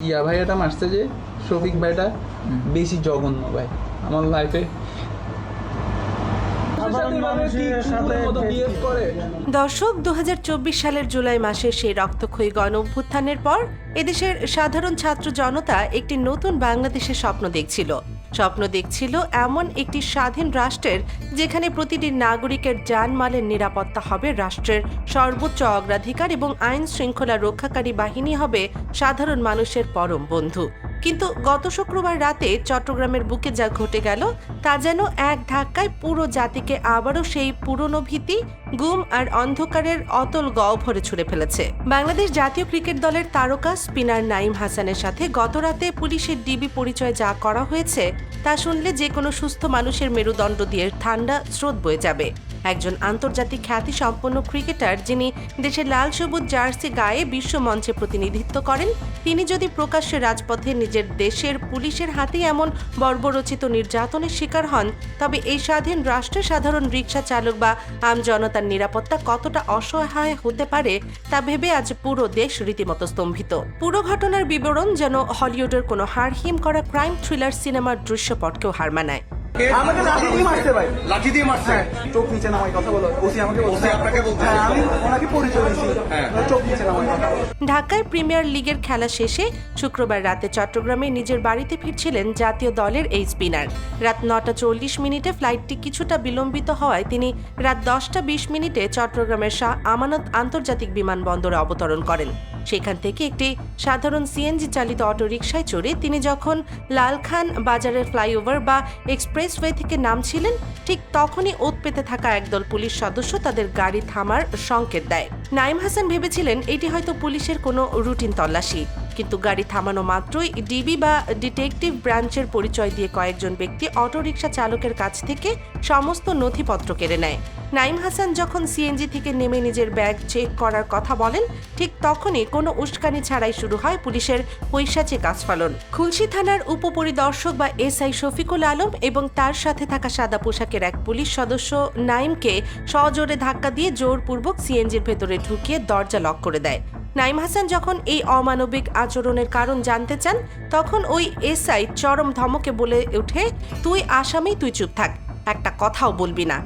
ইয়া ভাইয়াটা মারছে যে শফিক ভাইটা বেশি জঘন্য ভাই আমার লাইফে। দর্শক 2024 সালের জুলাই মাসের সেই রক্তক্ষয়ী গণ অভ্যুত্থানের পর এদেশের সাধারণ ছাত্র জনতা একটি নতুন বাংলাদেশের স্বপ্ন দেখছিল এমন একটি স্বাধীন রাষ্ট্রের যেখানে প্রতিটি নাগরিকের জানমালের নিরাপত্তা হবে রাষ্ট্রের সর্বোচ্চ অগ্রাধিকার এবং আইন শৃঙ্খলা রক্ষাকারী বাহিনী হবে সাধারণ মানুষের পরম বন্ধু। কিন্তু গত শুক্রবার রাতে চট্টগ্রামের বুকে যা ঘটে গেল তা যেন এক ধাক্কায় পুরো জাতিকে আবারও সেই পুরনো ভীতি, গুম আর অন্ধকারের অতল গহ্বরে ছুঁড়ে ফেলেছে। বাংলাদেশ জাতীয় ক্রিকেট দলের তারকা স্পিনার নাঈম হাসানের সাথে গত রাতে পুলিশের ডিবি পরিচয় যা করা হয়েছে তা শুনলে যে কোনো সুস্থ মানুষের মেরুদণ্ড দিয়ে ঠান্ডা স্রোত বয়ে যাবে। একজন আন্তর্জাতিক খ্যাতি সম্পন্ন ক্রিকেটার যিনি দেশের লাল সবুজ জার্সি গায়ে বিশ্ব মঞ্চে প্রতিনিধিত্ব করেন, তিনি যদি প্রকাশ্যে রাজপথে নিজের দেশের পুলিশের হাতে এমন বর্বরচিত নির্যাতনের শিকার হন, তবে এই স্বাধীন রাষ্ট্রে সাধারণ রিকশা চালক বা আমজনতার নিরাপত্তা কতটা অসহায় হতে পারে তা ভেবে আজ পুরো দেশ রীতিমতো স্তম্ভিত। পুরো ঘটনার বিবরণ যেন হলিউডের কোনো হাড়হিম করা ক্রাইম থ্রিলার সিনেমার দৃশ্যপটকেও হার মানায়। আমাকে লাঠি দিয়ে মারছে ভাই, লাঠি দিয়ে মারছে। চোখ নিচে নামাই কথা বলো। ওসি আমাকে বলছে, আপনাকে বলছে, আমি ওনাকে পরিচয় দিয়েছি, চোখ নিচে নামাই কথা বলো। ঢাকায় প্রিমিয়ার লিগের খেলা শেষে শুক্রবার রাতে চট্টগ্রামে নিজের বাড়িতে ফিরছিলেন জাতীয় দলের এই স্পিনার। রাত 9:40 ফ্লাইটটি কিছুটা বিলম্বিত হওয়ায় তিনি রাত 10:20 চট্টগ্রামের শাহ আমানত আন্তর্জাতিক বিমানবন্দরে অবতরণ করেন। সেখান থেকে একটি সাধারণ সিএনজি চালিত অটোরিকশায় চড়ে তিনি যখন লালখান বাজারের ফ্লাইওভার বা এক্সপ্রেসওয়ে থেকে নামছিলেন, ঠিক তখনই ওত পেতে থাকা একদল পুলিশ সদস্য তাদের গাড়ি থামার সংকেত দেয়। নাঈম হাসান ভেবেছিলেন এটি হয়তো পুলিশের কোনো রুটিন তল্লাশি, কিন্তু গাড়ি থামানো মাত্রই ডিবি বা ডিটেকটিভ ব্রাঞ্চের পরিচয় দিয়ে কয়েকজন ব্যক্তি অটোরিকশা চালকের কাছ থেকে সমস্ত নথিপত্র কেড়ে নেয়। নাঈম হাসান যখন সিএনজি থেকে নেমে নিজের ব্যাগ চেক করার কথা বলেন, ঠিক তখনই কোনো উস্কানি ছাড়াই শুরু হয় পুলিশের পৈশাচিক আস্ফালন। খুলশী থানার উপপরিদর্শক বা এসআই শফিকুল আলম এবং তার সাথে থাকা সাদা পোশাকের এক পুলিশ সদস্য নাঈমকে সজোরে ধাক্কা দিয়ে জোরপূর্বক সিএনজির ভেতরে ঢুকিয়ে দরজা লক করে দেয়। নাঈম হাসান যখন এই অমানবিক আচরণের কারণ জানতে চান, তখন ওই এসআই চরম ধমকে বলে ওঠে, তুই আসামি, তুই চুপ থাক, একটা কথাও বলবি না।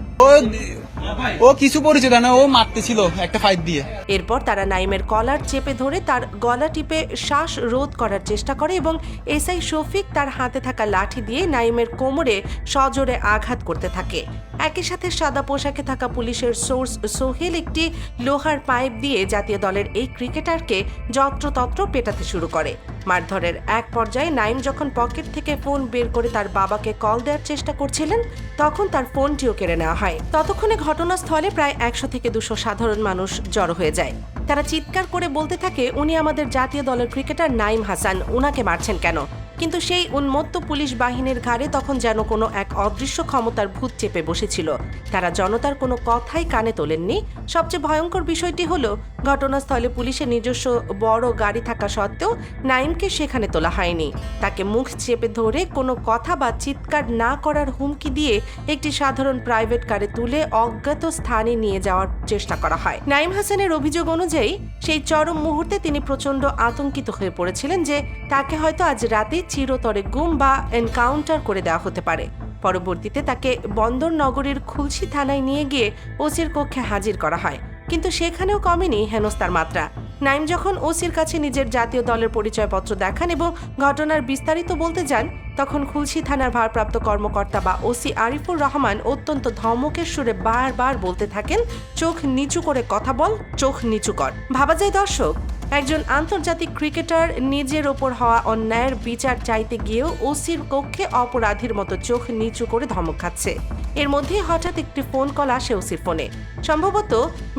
ও কিছু পরিচয় না, ও মারতেছিল একটা ফাইট দিয়ে। এরপর তারা নাঈমের কলার চেপে ধরে তার গলা টিপে শ্বাস রোধ করার চেষ্টা করে এবং এসআই শফিক তার হাতে থাকা লাঠি দিয়ে নাঈমের কোমরে সজোরে আঘাত করতে থাকে। একই সাথে সাদা পোশাকে থাকা পুলিশের সোর্স সোহেল একটি লোহার পাইপ দিয়ে জাতীয় দলের এই ক্রিকেটারকে যত্রতত্র পেটাতে শুরু করে। মারধরের এক পর্যায়ে নাঈম যখন পকেট থেকে ফোন বের করে তার বাবাকে কল দেওয়ার চেষ্টা করছিলেন, তখন তার ফোনটিও কেড়ে নেওয়া হয়। ততক্ষণে ঘটনাস্থলে প্রায় 100 থেকে 200 সাধারণ মানুষ জড়ো হয়ে যায়। তারা চিৎকার করে বলতে থাকে, উনি আমাদের জাতীয় দলের ক্রিকেটার নাঈম হাসান, উনাকে মারছেন কেন? কিন্তু সেই উন্মত্ত পুলিশ বাহিনীর ঘাড়ে তখন যেন কোনো এক অদৃশ্য ক্ষমতার ভূত চেপে বসেছিল। তারা জনতার কোনো কথাই কানে তোলেননি। সবচেয়ে ভয়ঙ্কর বিষয়টি হলো, ঘটনাস্থলে পুলিশের নিজস্ব বড় গাড়ি থাকা সত্ত্বেও নাঈমকে সেখানে তোলা হয়নি। তাকে মুখ চেপে ধরে কোনো কথা বা চিৎকার না করার হুমকি দিয়ে একটি সাধারণ প্রাইভেট কারে তুলে অজ্ঞাত স্থানে নিয়ে যাওয়ার চেষ্টা করা হয়। নাঈম হাসানের অভিযোগ অনুযায়ী সেই চরম মুহূর্তে তিনি প্রচণ্ড আতঙ্কিত হয়ে পড়েছিলেন যে তাকে হয়তো আজ রাতে চিরতরে গুম বা এনকাউন্টার করে দেওয়া হতে পারে। পরবর্তীতে তাকে বন্দর নগরীর খুলশী থানায় নিয়ে গিয়ে ওসির কক্ষে হাজির করা হয়, কিন্তু সেখানেও কমেনি হেনস্থার মাত্রা। নাঈম যখন ওসির কাছে নিজের জাতীয় দলের পরিচয়পত্র দেখান এবং ঘটনার বিস্তারিত বলতে যান, তখন খুলশী থানার ভারপ্রাপ্ত কর্মকর্তা বা ওসি আরিফুর রহমান অত্যন্ত ধমকের সুরে বারবার বলতে থাকেন, চোখ নিচু করে কথা বল, চোখ নিচু কর। ভাবা যায় দর্শক, একজন আন্তর্জাতিক ক্রিকেটার নিজের ওপর হওয়া অন্যায়ের বিচার চাইতে গিয়েও ওসির কক্ষে অপরাধীর মতো চোখ নিচু করে ধমক খাচ্ছে। এর মধ্যে হঠাৎ একটি ফোন কল আসে ওসির ফোনে। সম্ভবত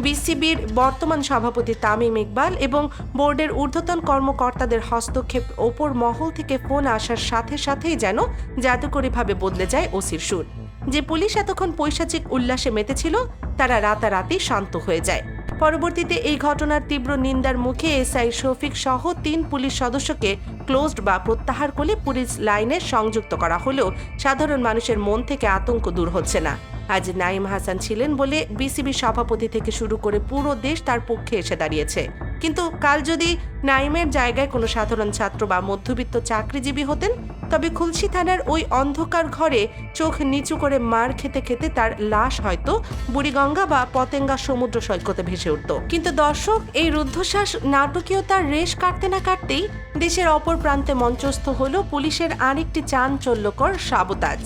বিসিবির বর্তমান সভাপতি তামিম ইকবাল এবং বোর্ডের ঊর্ধ্বতন কর্মকর্তাদের হস্তক্ষেপ ওপর মহল থেকে ফোন আসার সাথে সাথেই যেন জাদুকরীভাবে বদলে যায় ওসির সুর। যে পুলিশ এতক্ষণ পৈশাচিক উল্লাসে মেতেছিল, তারা রাতারাতি শান্ত হয়ে যায়। পরবর্তীতে এই ঘটনার তীব্র নিন্দার মুখে এসআই শফিক সহ 3 পুলিশ সদস্যকে ক্লোজড বা প্রত্যাহার করে পুলিশ লাইনে সংযুক্ত করা হলেও সাধারণ মানুষের মন থেকে আতঙ্ক দূর হচ্ছে না। আজ নাঈম হাসান ছিলেন বলে বিসিবি সভাপতি থেকে শুরু করে পুরো দেশ তার পক্ষে এসে দাঁড়িয়েছে। কিন্তু কাল যদি নাইমের জায়গায় কোনো সাধারণ ছাত্র বা মধ্যবিত্ত চাকরিজীবী হতেন, তবে খুলশী থানার ওই অন্ধকার ঘরে চোখ নিচু করে মার খেতে খেতে তার লাশ হয়তো বুড়িগঙ্গা বা পতেঙ্গা সমুদ্র সৈকতে ভেসে উঠত। কিন্তু দর্শক, এই রুদ্ধশ্বাস নাটকীয়তার রেশ কাটতে না কাটতেই দেশের অপর প্রান্তে মঞ্চস্থ হল পুলিশের আরেকটি চাঞ্চল্যকর সাবোতাজ।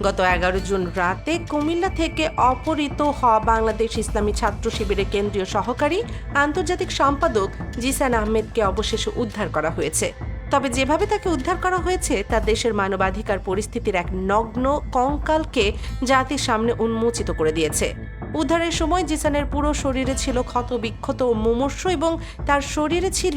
গত 11 জুন রাতে কুমিল্লা থেকে অপহৃত হওয়া বাংলাদেশ ইসলামী ছাত্র শিবিরের কেন্দ্রীয় সহকারী আন্তর্জাতিক সম্পাদক জিসান আহমেদকে অবশেষে উদ্ধার করা হয়েছে। তবে যেভাবে তাকে উদ্ধার করা হয়েছে তা দেশের মানবাধিকার পরিস্থিতির এক নগ্ন কঙ্কালকে জাতির সামনে উন্মোচিত করে দিয়েছে। উদ্ধারের সময় জিসানের পুরো শরীরে ছিল ক্ষত বিক্ষত ও মুমূর্ষ এবং তার শরীরে ছিল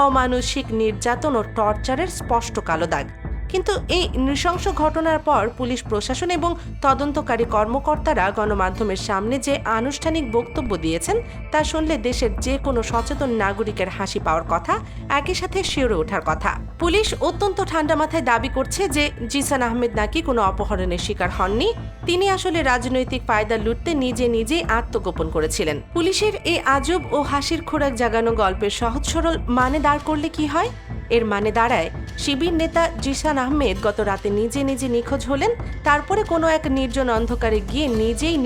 অমানসিক নির্যাতন ও টর্চারের স্পষ্ট কালো দাগ। কিন্তু এই নৃশংস ঘটনার পর পুলিশ প্রশাসন এবং তদন্তকারী কর্মকর্তারা গণমাধ্যমের সামনে যে আনুষ্ঠানিক বক্তব্য দিয়েছেন তা শুনলে দেশের যে কোনো সচেতন নাগরিকের হাসি পাওয়ার কথা, একই সাথে শিউরে ওঠার কথা। পুলিশ অত্যন্ত ঠান্ডা মাথায় দাবি করছে যে জিসান আহমেদ নাকি কোনো অপহরণের শিকার হননি, তিনি আসলে রাজনৈতিক ফায়দা লুটতে নিজেই আত্মগোপন করেছিলেন। পুলিশের এই আজব ও হাসির খোরাক জাগানো গল্পের সহজ সরল মানে দাঁড় করলে কি হয়? এর মানে দাঁড়ায়, শিবির নেতা জিসান আহমেদ গত রাতে নিজে নিখোঁজ হলেন, তারপরে কোনো এক নির্জন অন্ধকারে গিয়ে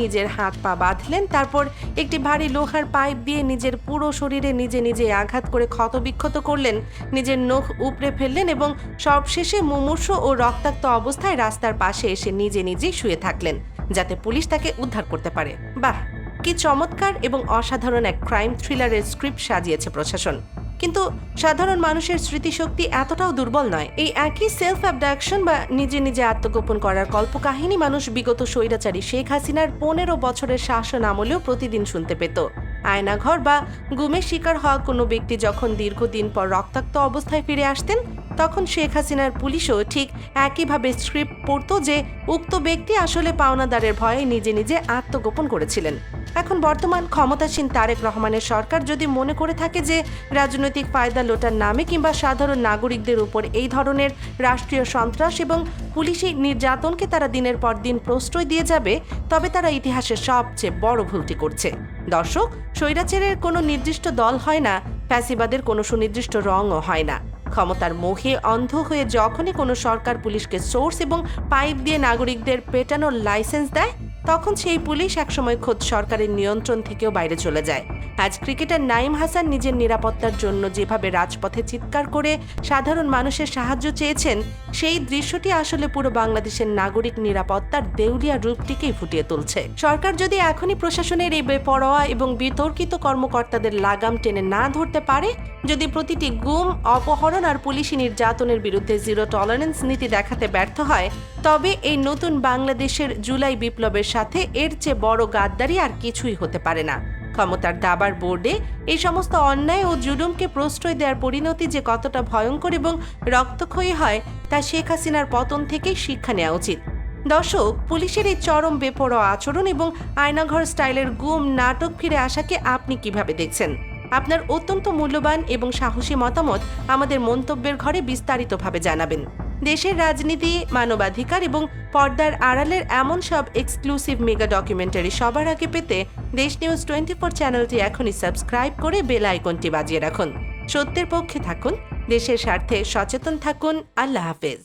নিজের হাত পা বাঁধলেন, তারপর একটি ভারী লোহার পাইপ দিয়ে নিজের পুরো শরীরে নিজে আঘাত করে ক্ষতবিক্ষত করলেন, নিজের নখ উপড়ে ফেললেন এবং সবশেষে মুমূর্ষ ও রক্তাক্ত অবস্থায় রাস্তার পাশে এসে নিজেই শুয়ে থাকলেন, যাতে পুলিশ তাকে উদ্ধার করতে পারে। বাহ, কি চমৎকার এবং অসাধারণ এক ক্রাইম থ্রিলারের স্ক্রিপ্ট সাজিয়েছে প্রশাসন। কিন্তু সাধারণ মানুষের স্মৃতিশক্তি এতটাও দুর্বল নয়। এই একই সেলফ অ্যাবডাকশন বা নিজে আত্মগোপন করার কল্পকাহিনী মানুষ বিগত স্বৈরাচারী শেখ হাসিনার 15 বছরের শাসন আমলেও প্রতিদিন শুনতে পেত। আয়নাঘর বা গুমের শিকার হওয়া কোনো ব্যক্তি যখন দীর্ঘদিন পর রক্তাক্ত অবস্থায় ফিরে আসতেন, তখন শেখ হাসিনার পুলিশও ঠিক একইভাবে স্ক্রিপ্ট পড়ত যে উক্ত ব্যক্তি আসলে পাওনাদারের ভয়ে নিজে আত্মগোপন করেছিলেন। এখন বর্তমান ক্ষমতাসীন তারেক রহমানের সরকার যদি মনে করে থাকে যে রাজনৈতিক ফায়দা লোটার নামে কিংবা সাধারণ নাগরিকদের উপর এই ধরনের রাষ্ট্রীয় সন্ত্রাস এবং পুলিশি নির্যাতনকে তারা দিনের পর দিন প্রশ্রয় দিয়ে যাবে, তবে তারা ইতিহাসের সবচেয়ে বড় ভুলটি করছে। দর্শক, স্বৈরাচারের কোনো নির্দিষ্ট দল হয় না, ফ্যাসিবাদের কোনো সুনির্দিষ্ট রঙও হয় না। ক্ষমতার মোহে অন্ধ হয়ে যখনই কোনো সরকার পুলিশকে সোর্স এবং পাইপ দিয়ে নাগরিকদের পেটানোর লাইসেন্স দেয়, তখন সেই পুলিশ একসময় খোদ সরকারের নিয়ন্ত্রণ থেকেও বাইরে চলে যায়। আজ ক্রিকেটার নাইম হাসান নিজের নিরাপত্তার জন্য যেভাবে রাজপথে চিৎকার করে সাধারণ মানুষের সাহায্য চেয়েছেন, সেই দৃশ্যটি আসলে পুরো বাংলাদেশের নাগরিক নিরাপত্তার দেউলিয়া রূপটিকেই ফুটিয়ে তুলছে। সরকার যদি এখনই প্রশাসনের এই বেপরোয়া এবং বিতর্কিত কর্মকর্তাদের লাগাম টেনে না ধরতে পারে, যদি প্রতিটি গুম, অপহরণ আর পুলিশি নির্যাতনের বিরুদ্ধে জিরো টলারেন্স নীতি দেখাতে ব্যর্থ হয়, তবে এই নতুন বাংলাদেশের জুলাই বিপ্লবের সাথে এর চেয়ে বড় গাদ্দারি আর কিছুই হতে পারে না। ক্ষমতার দাবার বোর্ডে এই সমস্ত অন্যায় ও জুলুমকে প্রশ্রয় দেওয়ার পরিণতি যে কতটা ভয়ঙ্কর এবং রক্তক্ষয়ী হয়, তা শেখ হাসিনার পতন থেকেই শিক্ষা নেওয়া উচিত। দর্শক, পুলিশের এই চরম বেপরোয়া আচরণ এবং আয়নাঘর স্টাইলের গুম নাটক ফিরে আসাকে আপনি কিভাবে দেখছেন? আপনার অত্যন্ত মূল্যবান এবং সাহসী মতামত আমাদের মন্তব্যের ঘরে বিস্তারিতভাবে জানাবেন। দেশের রাজনীতি, মানবাধিকার এবং পর্দার আড়ালের এমন সব এক্সক্লুসিভ মেগা ডকুমেন্টারি সবার আগে পেতে দেশ নিউজ 24 চ্যানেলটি এখনই সাবস্ক্রাইব করে বেল আইকনটি বাজিয়ে রাখুন। সত্যের পক্ষে থাকুন, দেশের স্বার্থে সচেতন থাকুন। আল্লাহ হাফেজ।